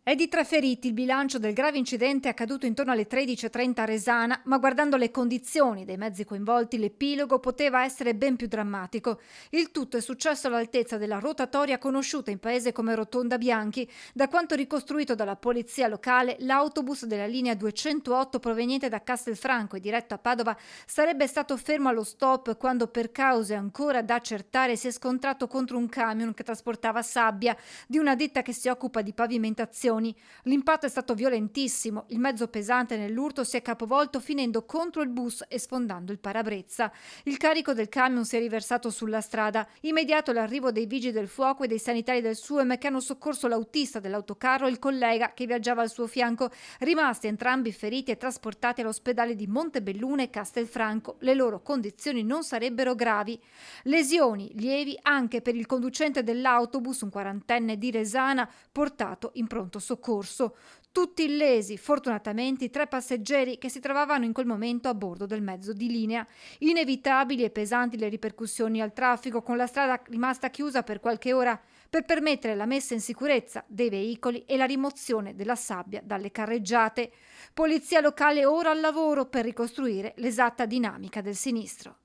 È di 3 feriti il bilancio del grave incidente accaduto intorno alle 13:30 a Resana, ma guardando le condizioni dei mezzi coinvolti, l'epilogo poteva essere ben più drammatico. Il tutto è successo all'altezza della rotatoria conosciuta in paese come Rotonda Bianchi. Da quanto ricostruito dalla polizia locale, l'autobus della linea 208 proveniente da Castelfranco e diretto a Padova sarebbe stato fermo allo stop quando, per cause ancora da accertare, si è scontrato contro un camion che trasportava sabbia di una ditta che si occupa di pavimentazioni. L'impatto è stato violentissimo, il mezzo pesante nell'urto si è capovolto finendo contro il bus e sfondando il parabrezza. Il carico del camion si è riversato sulla strada. Immediato l'arrivo dei vigili del fuoco e dei sanitari del SUEM che hanno soccorso l'autista dell'autocarro e il collega che viaggiava al suo fianco, rimasti entrambi feriti e trasportati all'ospedale di Montebelluna e Castelfranco. Le loro condizioni non sarebbero gravi. Lesioni lievi anche per il conducente dell'autobus, un quarantenne di Resana, portato in pronto soccorso. Tutti illesi, fortunatamente i 3 passeggeri che si trovavano in quel momento a bordo del mezzo di linea. Inevitabili e pesanti le ripercussioni al traffico, con la strada rimasta chiusa per qualche ora per permettere la messa in sicurezza dei veicoli e la rimozione della sabbia dalle carreggiate. Polizia locale ora al lavoro per ricostruire l'esatta dinamica del sinistro.